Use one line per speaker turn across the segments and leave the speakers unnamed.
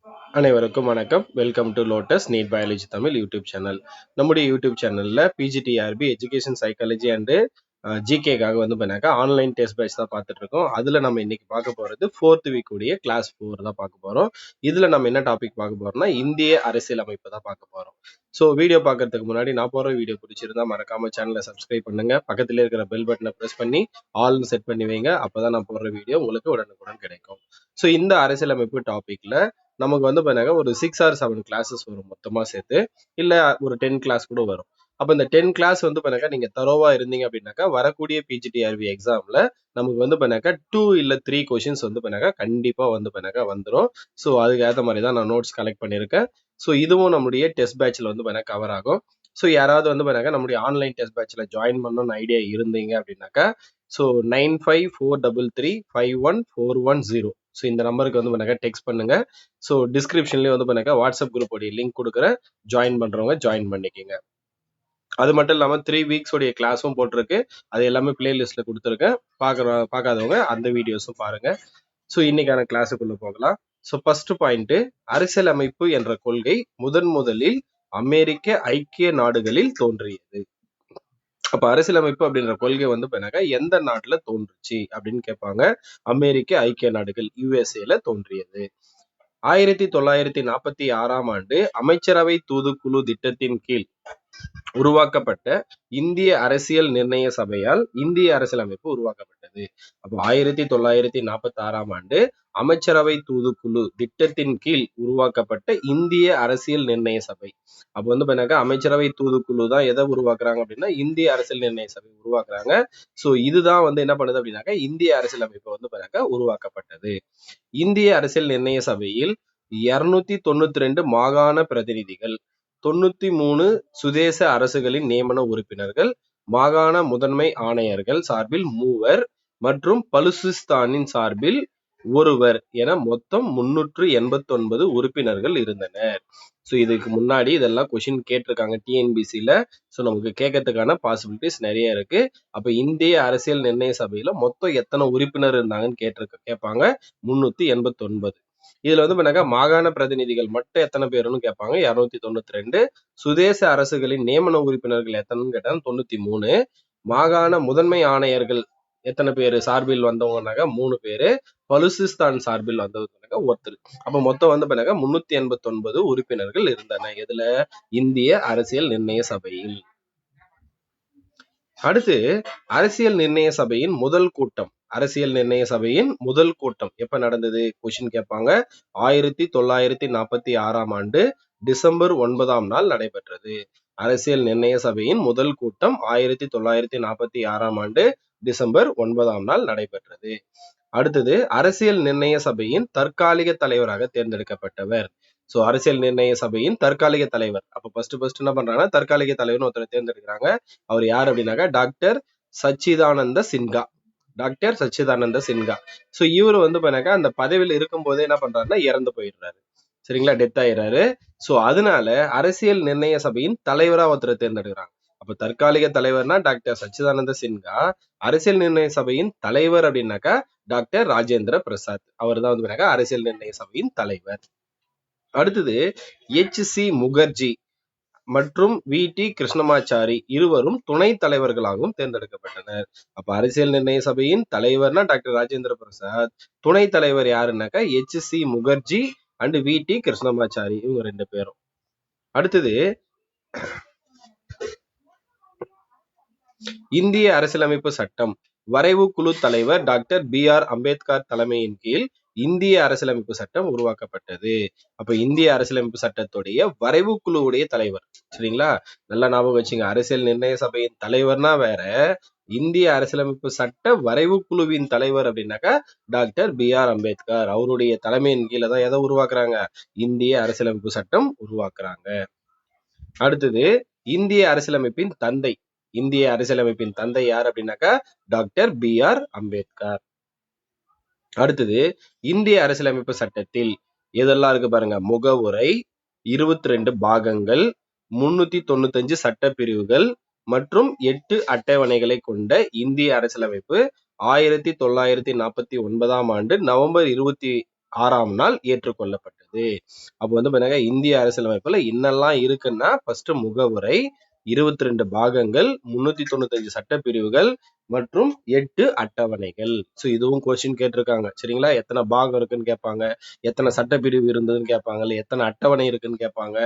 அனைவருக்கும் வணக்கம். Welcome to lotus NEET biology Tamil YouTube channel. நம்முடைய யூடியூப் சேனல்ல பிஜிடிஆர்பி எஜுகேஷன் சைக்காலஜி அண்டு ஜிகேக்காக வந்து பண்ணாக்க ஆன்லைன் டெஸ்ட் பேட்ச் தான் பார்த்துட்டு இருக்கோம். அதுல நம்ம இன்னைக்கு பார்க்க போறது 4th வீக் உடைய கிளாஸ் 4 தான் பார்க்க போறோம். இதுல நம்ம என்ன டாபிக் பார்க்க போறோம்னா இந்திய அரசியல் அமைப்பு தான் பார்க்க போறோம். ஸோ வீடியோ பார்க்கறதுக்கு முன்னாடி நான் போற வீடியோ பிடிச்சிருந்தா மறக்காம சேனலை சப்ஸ்கிரைப் பண்ணுங்க. பக்கத்துல இருக்கிற பெல் பட்டனை பிரஸ் பண்ணி ஆல்னு செட் பண்ணி வைங்க. அப்பதான் நான் போடுற வீடியோ உங்களுக்கு உடனுக்குடன் கிடைக்கும். ஸோ இந்த அரசியலமைப்பு டாபிக்ல நமக்கு வந்து பண்ணாங்க ஒரு 6 or 7 கிளாஸஸ் வரும் மொத்தமா சேர்த்து, இல்ல ஒரு 10 கிளாஸ் கூட வரும். அப்ப இந்த 10 கிளாஸ் வந்து பண்ணாக்க நீங்க தரோவா இருந்தீங்க அப்படின்னாக்கா வரக்கூடிய பிஜிடிஆர்பி எக்ஸாம்ல நமக்கு வந்து பண்ணாக்க 2 இல்ல 3 கொஸ்டின்ஸ் வந்து பண்ணாக்க கண்டிப்பா வந்து பண்ணாக்க வந்துடும். ஸோ அதுக்கு ஏற்ற மாதிரி தான் நான் நோட்ஸ் கலெக்ட் பண்ணியிருக்கேன். ஸோ இதுவும் நம்முடைய டெஸ்ட் பேட்ச்ல வந்து பண்ண கவர் ஆகும். ஸோ யாராவது வந்து பண்ணாக்க நம்முடைய ஆன்லைன் டெஸ்ட் பேட்ச்ல ஜாயின் பண்ணணும்னு ஐடியா இருந்தீங்க அப்படின்னாக்கா ஸோ 954333514110 ஸோ இந்த நம்பருக்கு வந்து பண்ணாக்க டெக்ஸ்ட் பண்ணுங்க. ஸோ டிஸ்கிரிப்ஷன்லயே வந்து பண்ணாக்க வாட்ஸ்அப் குரூப் உடைய லிங்க் கொடுக்குறேன். ஜாயின் பண்றவங்க ஜாயின் பண்ணிக்கோங்க. அது மட்டும் இல்லாம 3 வீக்ஸ் உடைய கிளாஸும் போட்டிருக்கு. அது எல்லாமே பிளேலிஸ்ட்ல கொடுத்துருக்கேன். பார்க்காதவங்க அந்த வீடியோஸும் பாருங்க. ஸோ இன்னைக்கான கிளாஸுக்குள்ள போகலாம். ஸோ ஃபர்ஸ்ட் பாயிண்ட், அரசியலமைப்பு என்ற கொள்கை முதலில் அமெரிக்க ஐக்கிய நாடுகளில் தோன்றியது. அப்ப அரசியலமைப்பு அப்படின்ற கொள்கை வந்து எந்த நாட்டுல தோன்றுச்சு அப்படின்னு கேட்பாங்க. அமெரிக்க ஐக்கிய நாடுகள் யுஎஸ்ஏல தோன்றியது. 1946ஆம் ஆண்டு அமைச்சரவை தூதுக்குழு திட்டத்தின் கீழ் உருவாக்கப்பட்ட இந்திய அரசியல் நிர்ணய சபையால் இந்திய அரசியலமைப்பு உருவாக்கப்பட்டது. அப்போ 1946ஆம் ஆண்டு அமைச்சரவை தூதுக்குழு திட்டத்தின் கீழ் உருவாக்கப்பட்ட இந்திய அரசியல் நிர்ணய சபை. அப்ப வந்து பண்ணாக்க அமைச்சரவை தூதுக்குழு தான் எதை உருவாக்குறாங்க அப்படின்னா இந்திய அரசியல் நிர்ணய சபை உருவாக்குறாங்க. சோ இதுதான் வந்து என்ன பண்ணுது அப்படின்னாக்க இந்திய அரசியலமைப்பு வந்து பண்ணாக்க உருவாக்கப்பட்டது. இந்திய அரசியல் நிர்ணய சபையில் 292 மாகாண பிரதிநிதிகள், 93 சுதேச அரசுகளின் நியமன உறுப்பினர்கள், மாகாண முதன்மை ஆணையர்கள் சார்பில் 3 மற்றும் பலுசிஸ்தானின் சார்பில் 1 என மொத்தம் 389 உறுப்பினர்கள் இருந்தனர். ஸோ இதுக்கு முன்னாடி இதெல்லாம் கொஸ்டின் கேட்டிருக்காங்க டிஎன்பிசில. ஸோ நமக்கு கேட்கறதுக்கான பாசிபிலிட்டிஸ் நிறைய இருக்கு. அப்ப இந்திய அரசியல் நிர்ணய சபையில மொத்தம் எத்தனை உறுப்பினர் இருந்தாங்கன்னு கேட்பாங்க. 389. இதுல வந்து பண்ணாக்க மாகாண பிரதிநிதிகள் மட்டும் எத்தனை பேருன்னு கேட்பாங்க. 292. சுதேச அரசுகளின் நியமன உறுப்பினர்கள் எத்தனைன்னு கேட்டாங்க. 93. மாகாண முதன்மை ஆணையர்கள் எத்தனை பேரு சார்பில் வந்தவங்கனாக்க 3 பேரு. பலுசிஸ்தான் சார்பில் வந்தவங்க ஒருத்தர். அப்ப மொத்தம் வந்து பண்ணாக்க 389 உறுப்பினர்கள் இருந்தன. எதுல? இந்திய அரசியல் நிர்ணய சபையில். அடுத்து அரசியல் நிர்ணய சபையின் முதல் கூட்டம். அரசியல் நிர்ணய சபையின் முதல் கூட்டம் எப்ப நடந்தது கொஸ்டின் கேட்பாங்க. 1946ஆம் ஆண்டு டிசம்பர் 9ஆம் நாள் நடைபெற்றது. அரசியல் நிர்ணய சபையின் முதல் கூட்டம் 1946ஆம் ஆண்டு டிசம்பர் 9ஆம் நாள் நடைபெற்றது. அடுத்தது அரசியல் நிர்ணய சபையின் தற்காலிக தலைவராக தேர்ந்தெடுக்கப்பட்டவர். சோ அரசியல் நிர்ணய சபையின் தற்காலிக தலைவர். அப்ப ஃபர்ஸ்ட் என்ன பண்றாங்கன்னா தற்காலிக தலைவர்னு ஒருத்தர் தேர்ந்தெடுக்கிறாங்க. அவர் யார் அப்படின்னாக்கா டாக்டர் சச்சிதானந்த சின்ஹா. டாக்டர் சச்சிதானந்த சின்ஹா. சோ இவர் வந்து பண்ணாக்கா அந்த பதவியில் இருக்கும் போதே என்ன பண்றாருன்னா இறந்து போயிடுறாரு. சரிங்களா, டெத் ஆயிடுறாரு. சோ அதனால அரசியல் நிர்ணய சபையின் தலைவரா ஒருத்தரை தேர்ந்தெடுக்கிறாங்க. அப்ப தற்காலிக தலைவர்னா டாக்டர் சச்சிதானந்த சின்ஹா. அரசியல் நிர்ணய சபையின் தலைவர் அப்படின்னாக்கா டாக்டர் ராஜேந்திர பிரசாத். அவர் தான் வந்து அரசியல் நிர்ணய சபையின் தலைவர். அடுத்தது சி முகர்ஜி மற்றும் டி கிருஷ்ணமாச்சாரி இருவரும் துணை தலைவர்களாகவும் தேர்ந்தெடுக்கப்பட்டனர். அப்ப அரசியல் நிர்ணய சபையின் தலைவர்னா டாக்டர் ராஜேந்திர பிரசாத். துணை தலைவர் யாருன்னாக்கா C Mukherjee and T Krishnamachari, இவங்க 2 பேரும். அடுத்தது இந்திய அரசியலமைப்பு சட்டம் வரைவு குழு தலைவர் டாக்டர் BR அம்பேத்கர் தலைமையின் கீழ் இந்திய அரசியலமைப்பு சட்டம் உருவாக்கப்பட்டது. அப்ப இந்திய அரசியலமைப்பு சட்டத்துடைய வரைவு குழுவுடைய தலைவர். சரிங்களா, நல்லா ஞாபகம் வச்சுங்க. அரசியல் நிர்ணய சபையின் தலைவர்னா வேற, இந்திய அரசியலமைப்பு சட்ட வரைவு குழுவின் தலைவர் அப்படின்னாக்கா டாக்டர் BR அம்பேத்கர். அவருடைய தலைமையின் கீழே தான் எதை உருவாக்குறாங்க? இந்திய அரசியலமைப்பு சட்டம் உருவாக்குறாங்க. அடுத்தது இந்திய அரசியலமைப்பின் தந்தை. இந்திய அரசியலமைப்பின் தந்தை யார் அப்படின்னாக்கா டாக்டர் BR அம்பேத்கர். அடுத்தது இந்திய அரசியலமைப்பு சட்டத்தில் எதெல்லாம் இருக்கு பாருங்க. முகவுரை, 22 பாகங்கள், 395 சட்ட பிரிவுகள் மற்றும் 8 அட்டவணைகளை கொண்ட இந்திய அரசியலமைப்பு 1949ஆம் ஆண்டு நவம்பர் ஆறாம் நாள் ஏற்றுக்கொள்ளப்பட்டது. அப்போ வந்து பாருங்க, இந்திய அரசியலமைப்புல என்னெல்லாம் இருக்குன்னா, ஃபர்ஸ்ட் முகவுரை, 22 பாகங்கள், 395 சட்டப்பிரிவுகள் மற்றும் 8 அட்டவணைகள். சோ இதுவும் கொஸ்டின் கேட்டிருக்காங்க. சரிங்களா? எத்தனை பாகம் இருக்குன்னு கேட்பாங்க, எத்தனை சட்டப்பிரிவு இருந்ததுன்னு கேட்பாங்க, இல்ல எத்தனை அட்டவணை இருக்குன்னு கேட்பாங்க.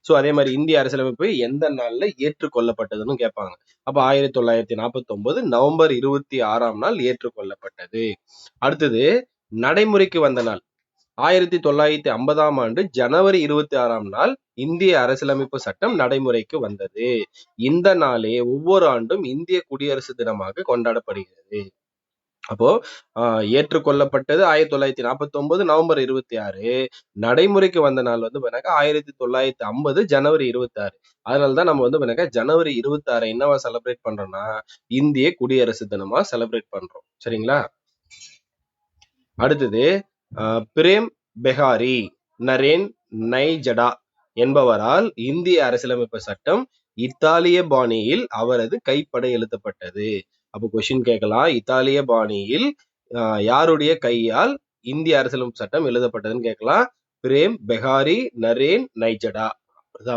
சோ அதே மாதிரி இந்திய அரசியலமைப்பு எந்த நாள்ல ஏற்றுக்கொள்ளப்பட்டதுன்னு கேட்பாங்க. அப்ப 1949 நவம்பர் 26ஆம் நாள் ஏற்றுக்கொள்ளப்பட்டது. அடுத்தது நடைமுறைக்கு வந்த நாள் 1950ஆம் ஆண்டு ஜனவரி 26ஆம் நாள் இந்திய அரசியலமைப்பு சட்டம் நடைமுறைக்கு வந்தது. இந்த நாளே ஒவ்வொரு ஆண்டும் இந்திய குடியரசு தினமாக கொண்டாடப்படுகிறது. அப்போ ஏற்றுக்கொள்ளப்பட்டது 1949 நவம்பர் 26, நடைமுறைக்கு வந்த நாள் வந்து 1950 ஜனவரி 26. அதனாலதான் நம்ம வந்து ஜனவரி 26 என்னவா செலிப்ரேட் பண்றோம்னா இந்திய குடியரசு தினமா செலிப்ரேட் பண்றோம். சரிங்களா? அடுத்தது பிரேம் பெஹாரி நரேன் நைஜடா என்பவரால் இந்திய அரசியலமைப்பு சட்டம் இத்தாலிய பாணியில் அவரது கைப்பட எழுதப்பட்டது. அப்போ கொஸ்டின் கேட்கலாம், இத்தாலிய பாணியில் யாருடைய கையால் இந்திய அரசியலமைப்பு சட்டம் எழுதப்பட்டதுன்னு கேட்கலாம். பிரேம் பெஹாரி நரேன் நைஜடா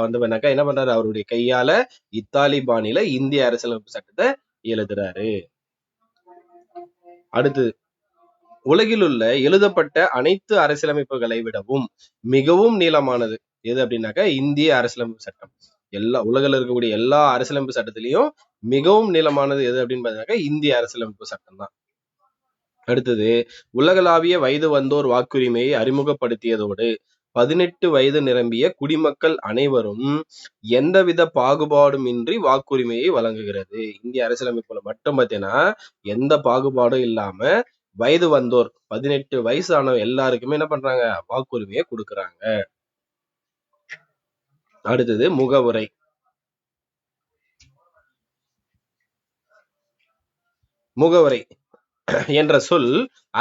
வந்து என்ன பண்றாரு, அவருடைய கையால இத்தாலி பாணியில இந்திய அரசியலமைப்பு சட்டத்தை எழுதுறாரு. அடுத்து, உலகில் உள்ள எழுதப்பட்ட அனைத்து அரசியலமைப்புகளை விடவும் மிகவும் நீளமானது எது அப்படின்னாக்கா இந்திய அரசியலமைப்பு சட்டம். உலகில் இருக்கக்கூடிய எல்லா அரசியலமைப்பு சட்டத்திலையும் மிகவும் நீளமானது எது அப்படின்னு பார்த்தீங்கன்னாக்கா இந்திய அரசியலமைப்பு சட்டம் தான். அடுத்தது, உலகளாவிய வயது வந்தோர் வாக்குரிமையை அறிமுகப்படுத்தியதோடு 18 வயது நிரம்பிய குடிமக்கள் அனைவரும் எந்தவித பாகுபாடுமின்றி வாக்குரிமையை வழங்குகிறது. இந்திய அரசியலமைப்புல மட்டும் பார்த்தீங்கன்னா எந்த பாகுபாடும் இல்லாம வயது வந்தோர் 18 வயசான எல்லாருக்குமே என்ன பண்றாங்க, வாக்குரிமையை கொடுக்கறாங்க. அடுத்தது முகவுரை. முகவுரை என்ற சொல்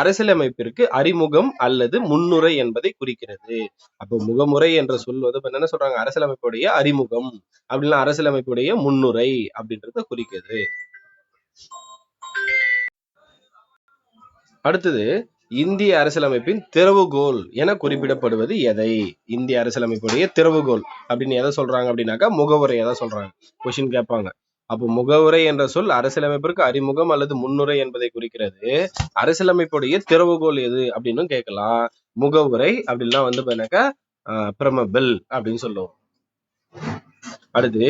அரசியலமைப்பிற்கு அறிமுகம் அல்லது முன்னுரை என்பதை குறிக்கிறது. அப்போ முகமுறை என்ற சொல் வந்து என்ன சொல்றாங்க, அரசியலமைப்புடைய அறிமுகம் அப்படின்னா அரசியலமைப்புடைய முன்னுரை அப்படின்றத குறிக்கிறது. அடுத்தது, இந்திய அரசியலமைப்பின் திறவுகோல் என குறிப்பிடப்படுவது எதை? இந்திய அரசியலமைப்புடைய திறவுகோல் அப்படின்னு எதை சொல்றாங்க அப்படின்னாக்கா முகவுரை எதை சொல்றாங்க, கொஸ்டின் கேட்பாங்க. அப்போ முகவுரை என்ற சொல் அரசியலமைப்பிற்கு அறிமுகம் அல்லது முன்னுரை என்பதை குறிக்கிறது. அரசியலமைப்புடைய திறவுகோல் எது அப்படின்னு கேட்கலாம். முகவுரை அப்படின்னா வந்து பிரமபில் அப்படின்னு சொல்லுவோம். அடுத்து,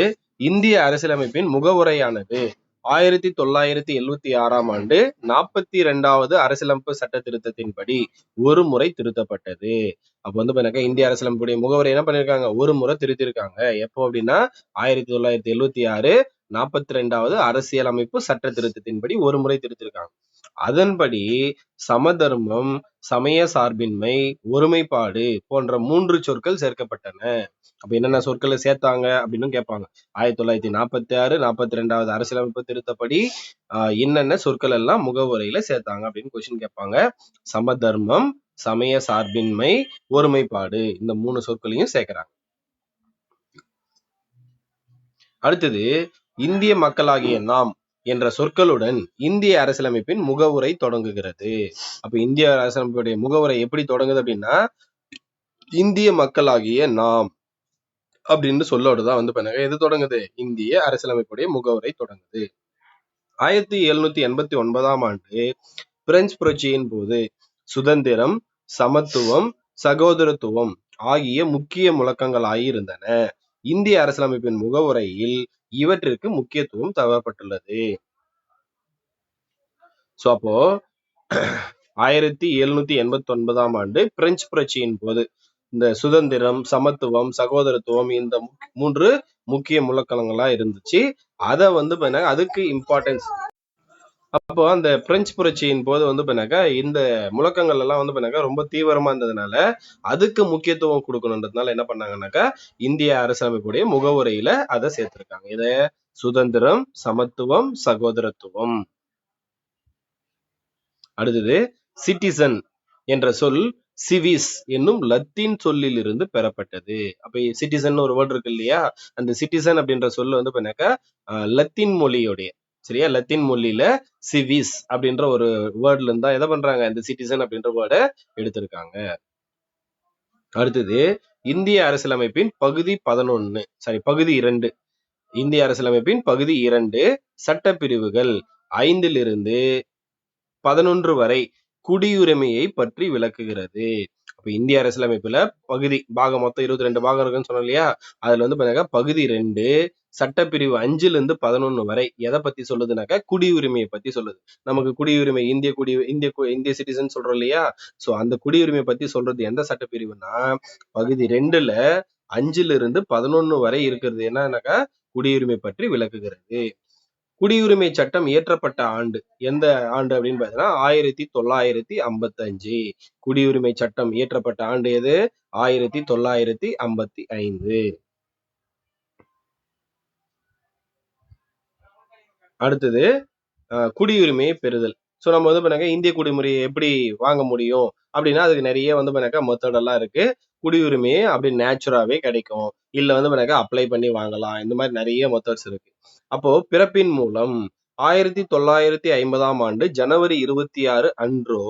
இந்திய அரசியலமைப்பின் முகவுரையானது 1976ஆம் ஆண்டு 42வது அரசியலமைப்பு சட்ட திருத்தத்தின்படி ஒரு முறை திருத்தப்பட்டது. அப்ப வந்து இந்திய அரசியலமைப்புடைய முகவரை என்ன பண்ணிருக்காங்க, ஒரு முறை திருத்திருக்காங்க. எப்போ அப்படின்னா 1976 42வது அரசியலமைப்பு சட்ட திருத்தத்தின்படி ஒரு முறை திருத்திருக்காங்க. அதன்படி சமதர்மம், சமய சார்பின்மை, ஒருமைப்பாடு போன்ற 3 சொற்கள் சேர்க்கப்பட்டன. அப்ப என்னென்ன சொற்களை சேர்த்தாங்க அப்படின்னு கேட்பாங்க. 1946 42வது அரசியலமைப்பு திருத்தப்படி என்னென்ன சொற்கள் எல்லாம் முகவுரையில சேர்த்தாங்க அப்படின்னு கொஸ்டின் கேட்பாங்க. சமதர்மம், சமய சார்பின்மை, ஒருமைப்பாடு, இந்த 3 சொற்களையும் சேர்க்கிறாங்க. அடுத்தது, இந்திய மக்களாகிய நாம் என்ற சொற்களுடன் இந்திய அரசியலமைப்பின் முகவுரை தொடங்குகிறது. அப்ப இந்திய அரசியலமைப்புடைய முகவுரை எப்படி தொடங்குது அப்படின்னா இந்திய மக்களாகிய நாம் அப்படின்னு சொல்லோடுதான் வந்து எது தொடங்குது, இந்திய அரசியலமைப்புடைய முகவுரை தொடங்குது. 1789ஆம் ஆண்டு பிரெஞ்சு புரட்சியின் போது சுதந்திரம், சமத்துவம், சகோதரத்துவம் ஆகிய முக்கிய முழக்கங்களாயிருந்தன. இந்திய அரசியலமைப்பின் முகவுரையில் இவற்றிற்கு முக்கியத்துவம் தரப்பட்டுள்ளது. சோ அப்போ 1789ஆம் ஆண்டு பிரெஞ்சு புரட்சியின் போது இந்த சுதந்திரம், சமத்துவம், சகோதரத்துவம் இந்த 3 முக்கிய முழக்கங்களா இருந்துச்சு. அத வந்து அதுக்கு இம்பார்ட்டன்ஸ். அப்போ அந்த பிரெஞ்சு புரட்சியின் போது வந்து இந்த முழக்கங்கள் எல்லாம் வந்து ரொம்ப தீவிரமா இருந்ததுனால அதுக்கு முக்கியத்துவம் கொடுக்கணுன்றதுனால என்ன பண்ணாங்கன்னாக்கா இந்திய அரசியலமைப்புடைய முகவுரையில அதை சேர்த்திருக்காங்க. இத சுதந்திரம், சமத்துவம், சகோதரத்துவம். அடுத்தது, சிட்டிசன் என்ற சொல் சிவிஸ் என்னும் லத்தீன் சொல்லில் இருந்து பெறப்பட்டது. அப்ப சிட்டிசன் ஒரு வேர்டு இருக்கு இல்லையா, அந்த சிட்டிசன் அப்படின்ற சொல் வந்து லத்தீன் மொழியுடைய, சரியா, லத்தீன் மொழியில சிவிஸ் அப்படின்ற ஒரு வேர்ட்ல இருந்தா எதை பண்றாங்க, இந்த சிட்டிசன் அப்படின்ற வேர்டை எடுத்திருக்காங்க. அடுத்தது இந்திய அரசியலமைப்பின் பகுதி 2. இந்திய அரசியலமைப்பின் பகுதி 2 சட்டப்பிரிவுகள் 5லிருந்து 11 வரை குடியுரிமையை பற்றி விளக்குகிறது. அப்ப இந்திய அரசியலமைப்புல பாகம் மொத்தம் 22 பாகம் இருக்குன்னு சொன்னோம் இல்லையா? அதுல பாத்தீங்கன்னா பகுதி 2 சட்டப்பிரிவு 5லிருந்து 11 வரை எதை பத்தி சொல்லுதுனாக்கா குடியுரிமையை பத்தி சொல்லுது. நமக்கு குடியுரிமை இந்திய சிட்டிசன் சொல்றோம் இல்லையா? சோ அந்த குடியுரிமை பத்தி சொல்றது எந்த சட்டப்பிரிவுனா பகுதி 2ல 5லிருந்து 11 வரை இருக்கிறது என்னன்னாக்கா குடியுரிமை பற்றி விளக்குகிறது. குடியுரிமை சட்டம் இயற்றப்பட்ட ஆண்டு எந்த ஆண்டு அப்படின்னு பாத்தீங்கன்னா 1955. குடியுரிமை சட்டம் இயற்றப்பட்ட ஆண்டு எது? 1955. அடுத்தது குடியுரிமையை பெறுதல். சோ நம்ம பண்ணாக்க இந்திய குடிமுறையை எப்படி வாங்க முடியும் அப்படின்னா அதுக்கு நிறைய பண்ணாக்க மெத்தட் எல்லாம் இருக்கு. குடியுரிமையை அப்படி நேச்சுராவே கிடைக்கும், இல்ல பண்ணாக்க அப்ளை பண்ணி வாங்கலாம். இந்த மாதிரி நிறைய மெத்தட்ஸ் இருக்கு. அப்போ பிறப்பின் மூலம் 1950ஆம் ஆண்டு ஜனவரி 26 அன்றோ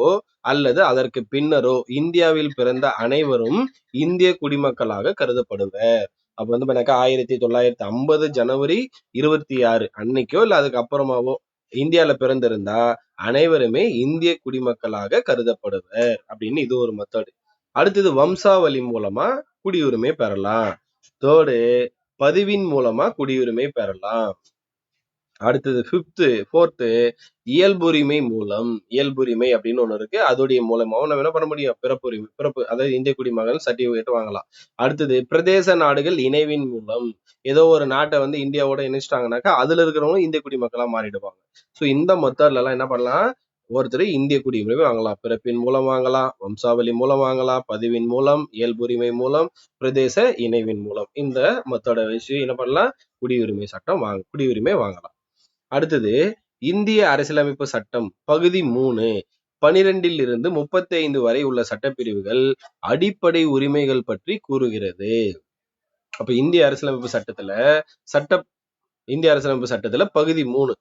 அல்லது அதற்கு பின்னரோ இந்தியாவில் பிறந்த அனைவரும் இந்திய குடிமக்களாக கருதப்படுவர். அப்ப பண்ணாக்க 1950 ஜனவரி 26 அன்னைக்கோ இல்ல அதுக்கு அப்புறமாவோ இந்தியால பிறந்திருந்தா அனைவருமே இந்திய குடிமக்களாக கருதப்படுவர் அப்படின்னு இது ஒரு மெத்தட். அடுத்தது வம்சாவளி மூலமா குடியுரிமை பெறலாம். தேர்டு பதிவின் மூலமா குடியுரிமை பெறலாம். அடுத்தது ஃபோர்த்து இயல்புரிமை மூலம். இயல்புரிமை அப்படின்னு ஒண்ணு இருக்கு, அதோடைய மூலமாவும் நம்ம என்ன பண்ண முடியும்? பிறப்பு அதாவது இந்திய குடிமகன் சர்டிபிகேட் வாங்கலாம். அடுத்தது பிரதேச நாடுகள் இணைவின் மூலம். ஏதோ ஒரு நாட்டை இந்தியாவோட இணைச்சிட்டாங்கனாக்கா அதுல இருக்கிறவங்க இந்திய குடிமக்களா மாறிடுவாங்க. சோ இந்த மெத்தட்ல எல்லாம் என்ன பண்ணலாம்? ஒருத்தர் இந்திய குடியுரிமை வாங்கலாம். பிறப்பின் மூலம் வாங்கலாம், வம்சாவளி மூலம் வாங்கலாம், பதிவின் மூலம், இயல்புரிமை மூலம், பிரதேச இணைவின் மூலம். இந்த மெத்தடை வச்சு என்ன பண்ணலாம்? குடியுரிமை வாங்கலாம். அடுத்தது இந்திய அரசியலமைப்பு சட்டம் பகுதி 3 12லிருந்து 35 வரை உள்ள சட்டப்பிரிவுகள் அடிப்படை உரிமைகள் பற்றி கூறுகிறது. அப்ப இந்திய அரசியலமைப்பு சட்டத்துல பகுதி 3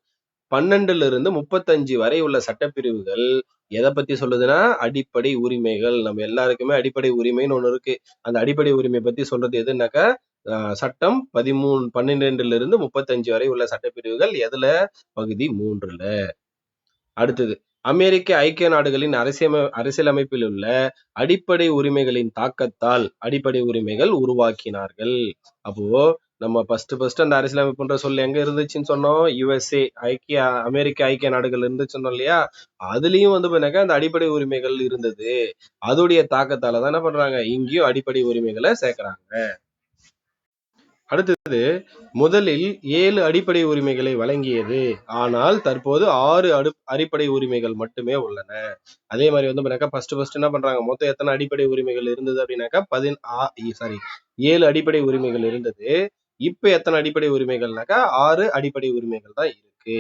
12லிருந்து 35 வரை உள்ள சட்டப்பிரிவுகள் எதை பத்தி சொல்லுதுன்னா அடிப்படை உரிமைகள். நம்ம எல்லாருக்குமே அடிப்படை உரிமைன்னு ஒண்ணு இருக்கு. அந்த அடிப்படை உரிமை பத்தி சொல்றது எதுனாக்கா சட்டம் 12லிருந்து 35 வரை உள்ள சட்டப்பிரிவுகள் எதுல? பகுதி 3ல. அடுத்தது அமெரிக்க ஐக்கிய நாடுகளின் அரசியலமைப்பில் உள்ள அடிப்படை உரிமைகளின் தாக்கத்தால் அடிப்படை உரிமைகள் உருவாக்கினார்கள். அப்போ நம்ம ஃபர்ஸ்ட் அந்த அரசியலமைப்புன்ற சொல்ல எங்க இருந்துச்சுன்னு சொன்னோம்? USA அமெரிக்க ஐக்கிய நாடுகள் இருந்துச்சுன்னு இல்லையா? அதுலயும் அந்த அடிப்படை உரிமைகள் இருந்தது. அதோடைய தாக்கத்தாலதான் என்ன பண்றாங்க? இங்கேயும் அடிப்படை உரிமைகளை சேர்க்கிறாங்க. அடுத்தது முதலில் 7 அடிப்படை உரிமைகளை வழங்கியது, ஆனால் தற்போது 6 அடிப்படை உரிமைகள் மட்டுமே உள்ளன. அதே மாதிரி ஃபர்ஸ்ட் என்ன பண்றாங்க? மொத்தம் எத்தனை அடிப்படை உரிமைகள் இருந்தது அப்படின்னாக்கா 7 அடிப்படை உரிமைகள் இருந்தது. இப்ப எத்தனை அடிப்படை உரிமைகள்னாக்கா 6 அடிப்படை உரிமைகள் தான் இருக்கு.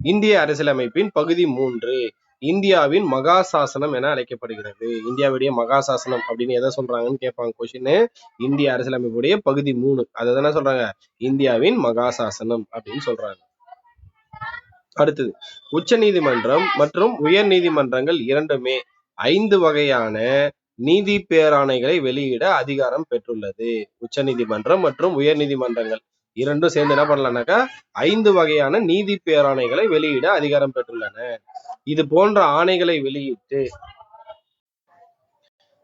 இந்திய அரசியலமைப்பின் பகுதி 3 இந்தியாவின் மகா சாசனம் என அழைக்கப்படுகிறது. இந்தியாவுடைய மகா சாசனம் அப்படின்னு எதை சொல்றாங்கன்னு கேட்பாங்க கொஸ்டின். இந்திய அரசியலமைப்புடைய பகுதி 3 அதை தானே சொல்றாங்க இந்தியாவின் மகா சாசனம் அப்படின்னு சொல்றாங்க. அடுத்தது உச்ச நீதிமன்றம் மற்றும் உயர் நீதிமன்றங்கள் இரண்டுமே 5 வகையான நீதி பேராணைகளை வெளியிட அதிகாரம் பெற்றுள்ளது. உச்ச நீதிமன்றம் மற்றும் உயர் நீதிமன்றங்கள் இரண்டும் சேர்ந்து என்ன பண்ணலாம்னாக்கா 5 வகையான நீதி பேராணைகளை வெளியிட அதிகாரம் பெற்றுள்ளன. இது போன்ற ஆணைகளை வெளியிட்டு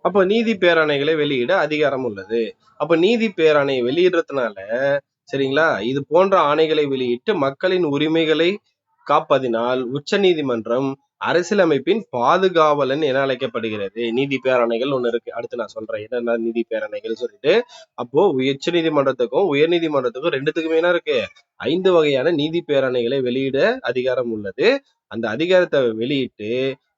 அப்ப நீதி பேராணைகளை வெளியிட அதிகாரம் உள்ளது. அப்ப நீதி பேராணை வெளியிடுறதுனால சரிங்களா, இது போன்ற ஆணைகளை வெளியிட்டு மக்களின் உரிமைகளை காப்பதினால் உச்ச நீதிமன்றம் அரசியலமைப்பின் பாதுகாவலன் என அழைக்கப்படுகிறது. நீதி பேராணைகள் ஒண்ணு இருக்கு, அடுத்து நான் சொல்றேன் என்னென்ன நீதி பேராணைகள் சொல்லிட்டு. அப்போ உச்ச நீதிமன்றத்துக்கும் உயர் நீதிமன்றத்துக்கும் ரெண்டுத்துக்குமே என்ன இருக்கு? 5 வகையான நீதி பேராணைகளை வெளியிட அதிகாரம் உள்ளது. அந்த அதிகாரத்தை வெளியிட்டு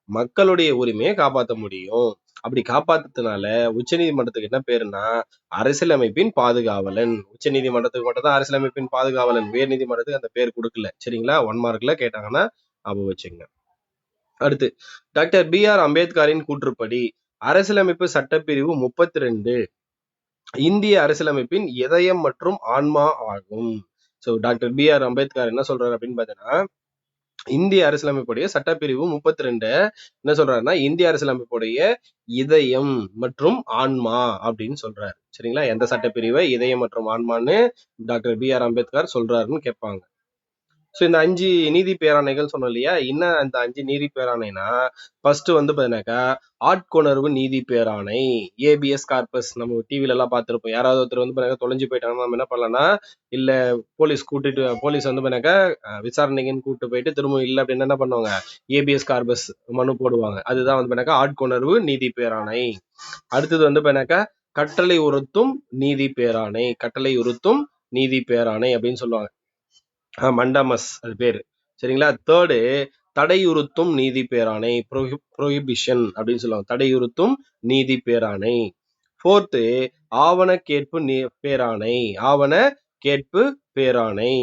மக்களுடைய உரிமையை காப்பாற்ற முடியும். அப்படி காப்பாத்துறதுனால உச்ச நீதிமன்றத்துக்கு என்ன பேருன்னா அரசியலமைப்பின் பாதுகாவலன். உச்ச நீதிமன்றத்துக்கு மட்டும் தான் அரசியலமைப்பின் பாதுகாவலன், உயர் நீதிமன்றத்துக்கு அந்த பேர் கொடுக்கல. சரிங்களா? 1 மார்க்ல கேட்டாங்கன்னா ஞாபகம் வச்சுங்க. அடுத்து டாக்டர் BR அம்பேத்கரின் கூற்றுப்படி அரசியலமைப்பு சட்டப்பிரிவு 32 இந்திய அரசியலமைப்பின் இதயம் மற்றும் ஆன்மா ஆகும். சோ டாக்டர் BR அம்பேத்கர் என்ன சொல்றாரு அப்படின்னு பாத்தீங்கன்னா இந்திய அரசியலமைப்புடைய சட்டப்பிரிவு 32 என்ன சொல்றாருன்னா, இந்திய அரசியலமைப்புடைய இதயம் மற்றும் ஆன்மா அப்படின்னு சொல்றாரு. சரிங்களா? எந்த சட்டப்பிரிவை இதயம் மற்றும் ஆன்மான்னு டாக்டர் BR அம்பேத்கர் சொல்றாருன்னு கேட்பாங்க. சோ இந்த 5 நீதி பேராணைகள் சொன்னோம் இல்லையா? என்ன அந்த 5 நீதி பேராணைனா, ஃபர்ஸ்ட் வந்து பாத்தீங்கன்னாக்கா ஆட்கொணர்வு நீதி பேராணை, ஏபிஎஸ் கார்பஸ். நம்ம டிவில எல்லாம் பார்த்திருப்போம். யாராவது ஒருத்தர் வந்து பாத்தீங்கன்னா தொலைஞ்சு போயிட்டாங்கன்னா நம்ம என்ன பண்ணலாம்னா, இல்ல போலீஸ் வந்து பாத்தீங்கன்னாக்கா விசாரணைக்குன்னு கூட்டு போயிட்டு திரும்ப இல்ல அப்படின்னு என்ன பண்ணுவாங்க, ஏபிஎஸ் கார்பஸ் மனு போடுவாங்க. அதுதான் வந்து பாத்தீங்கன்னாக்கா ஆட்கொணர்வு நீதி பேராணை. அடுத்தது வந்து பாத்தீங்கன்னாக்கா கட்டளை உறுத்தும் நீதி பேராணை, கட்டளை உறுத்தும் நீதி பேராணை அப்படின்னு சொல்லுவாங்க. மண்டமஸ் அது பேரு. சரிங்களா? தேர்டு தடையுறுத்தும் நீதி பேராணை, ப்ரோஹிபிஷன் அப்படின்னு சொல்லுவாங்க. தடையுறுத்தும் நீதி பேராணை. ஃபோர்த்து ஆவண கேட்பு பேராணை, ஆவண கேட்பு பேராணை,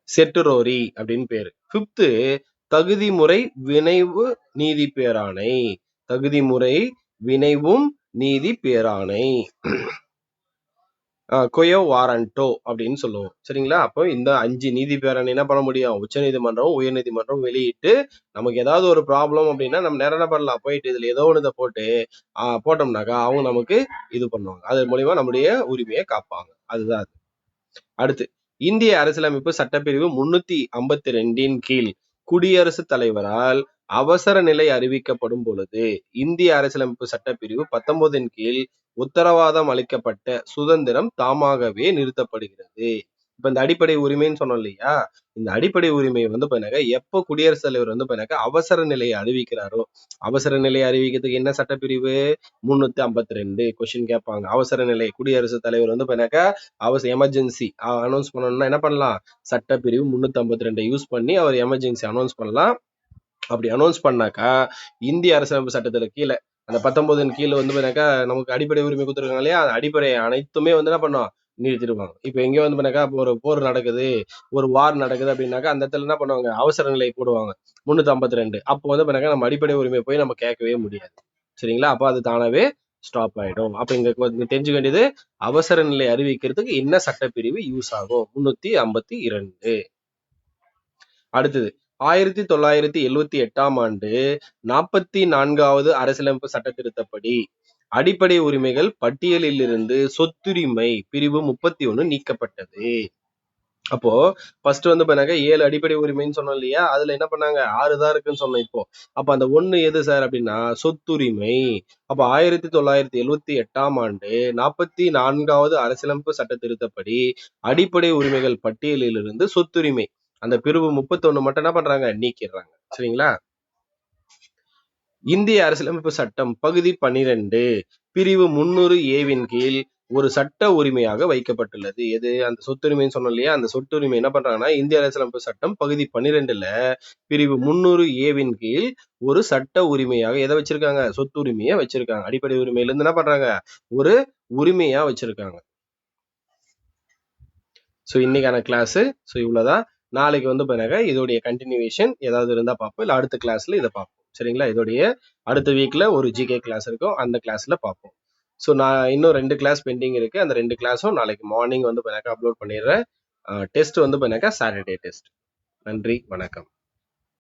செட்டுரோரி அப்படின்னு பேரு. ஃபிஃப்த்து தகுதிமுறை வினைவு நீதி பேராணை, தகுதிமுறை வினைவும் நீதி பேராணை, கொயோ வாரண்டோ அப்படின்னு சொல்லுவோம். சரிங்களா? அப்போ இந்த 5 நீதி பேராணை என்ன பண்ண முடியும், உச்ச நீதிமன்றம் உயர் நீதிமன்றம் வெளியிட்டு நமக்கு ஏதாவது ஒரு ப்ராப்ளம் அப்படின்னா நம்ம நேரம் என்ன பண்ணலாம், போயிட்டு இதுல ஏதோ ஒன்று போட்டு போட்டோம்னாக்கா அவங்க நமக்கு இது பண்ணுவாங்க. அது மூலியமா நம்முடைய உரிமையை காப்பாங்க. அதுதான் அது. அடுத்து இந்திய அரசியலமைப்பு சட்டப்பிரிவு 352 கீழ் குடியரசுத் தலைவரால் அவசர நிலை அறிவிக்கப்படும் பொழுது இந்திய அரசியலமைப்பு சட்டப்பிரிவு 19 கீழ் உத்தரவாதம் அளிக்கப்பட்ட சுதந்திரம் தாமாகவே நிறுத்தப்படுகிறது. இப்ப இந்த அடிப்படை உரிமைன்னு சொன்னோம் இல்லையா, இந்த அடிப்படை உரிமை வந்து பாத்தீங்கன்னா எப்ப குடியரசுத் தலைவர் வந்து பாத்தீங்கன்னா அவசர நிலையை அறிவிக்கிறாரோ, அவசர நிலையை அறிவிக்கிறதுக்கு என்ன சட்டப்பிரிவு, 352 கொஸ்டின் கேட்பாங்க. அவசர நிலை குடியரசுத் தலைவர் வந்து பாத்தீங்கன்னா அவசர எமர்ஜென்சி அனௌன்ஸ் பண்ணணும்னா என்ன பண்ணலாம், சட்டப்பிரிவு 352 யூஸ் பண்ணி அவர் எமர்ஜென்சி அனௌன்ஸ் பண்ணலாம். அப்படி அனௌன்ஸ் பண்ணாக்கா இந்திய அரசியலமைப்பு சட்டத்துல கீழே அந்த 19 கீழே வந்து பாத்தீங்கன்னாக்கா நமக்கு அடிப்படை உரிமை கொடுத்துருக்காங்க இல்லையா, அந்த அடிப்படை அனைத்துமே வந்து என்ன பண்ணும், நிறுத்திடுவாங்க. இப்ப எங்க வந்து பாத்தீங்கன்னாக்கா ஒரு போர் நடக்குது, ஒரு வார் நடக்குது அப்படின்னாக்கா அந்த இடத்துல என்ன பண்ணுவாங்க, அவசர நிலை போடுவாங்க 352. அப்போ வந்து பாத்தீங்கன்னா நம்ம அடிப்படை உரிமை போய் நம்ம கேட்கவே முடியாது. சரிங்களா? அப்ப அது தானாவே ஸ்டாப் ஆயிடும். அப்ப இங்க தெரிஞ்சுக்க வேண்டியது, அவசர நிலை அறிவிக்கிறதுக்கு என்ன சட்டப்பிரிவு யூஸ் ஆகும், 352. அடுத்தது 1978 ஆண்டு 44வது அரசியலமைப்பு சட்ட திருத்தப்படி அடிப்படை உரிமைகள் பட்டியலில் இருந்து சொத்துரிமை பிரிவு 31 நீக்கப்பட்டது. அப்போ ஃபர்ஸ்ட் வந்து பாருங்க 7 அடிப்படை உரிமைன்னு சொன்னோம் இல்லையா, அதுல என்ன பண்ணாங்க, 6 தான் இருக்குன்னு சொன்னோம். இப்போ அப்ப அந்த 1 எது சார் அப்படின்னா சொத்துரிமை. அப்ப 1978 ஆண்டு 44வது அரசியலமைப்பு சட்ட திருத்தப்படி அடிப்படை உரிமைகள் பட்டியலில் இருந்து சொத்துரிமை அந்த பிரிவு 31 மட்டும் என்ன பண்றாங்க, நீக்கிடுறாங்க. சரிங்களா? இந்திய அரசியலமைப்பு சட்டம் பகுதி 12 பிரிவு 300A கீழ் ஒரு சட்ட உரிமையாக வைக்கப்பட்டுள்ளது. எது, அந்த சொத்துரிமைன்னு சொன்னோம் இல்லையா, அந்த சொத்துரிமை என்ன பண்றாங்கன்னா இந்திய அரசியலமைப்பு சட்டம் பகுதி 12ல பிரிவு 300A கீழ் ஒரு சட்ட உரிமையாக எதை வச்சிருக்காங்க, சொத்துரிமையை வச்சிருக்காங்க. அடிப்படை உரிமையில இருந்து என்ன பண்றாங்க, ஒரு உரிமையா வச்சிருக்காங்க. சோ இன்னைக்கான கிளாஸ் இவ்வளவுதான். நாளைக்கு வந்து பாருங்க இதோடைய கண்டினியூவேஷன் ஏதாவது இருந்தா பார்ப்போம், இல்ல அடுத்த கிளாஸ்ல இதை பார்ப்போம். சரிங்களா? இதோடைய அடுத்த வீக்ல ஒரு ஜிகே கிளாஸ் இருக்கும், அந்த கிளாஸ்ல பார்ப்போம். ஸோ நான் இன்னும் 2 கிளாஸ் பெண்டிங் இருக்கு, அந்த 2 கிளாஸும் நாளைக்கு மார்னிங் வந்து பாருங்க அப்லோட் பண்ணிடுறேன். டெஸ்ட் வந்து பாருங்க சாட்டர்டே டெஸ்ட். நன்றி, வணக்கம்.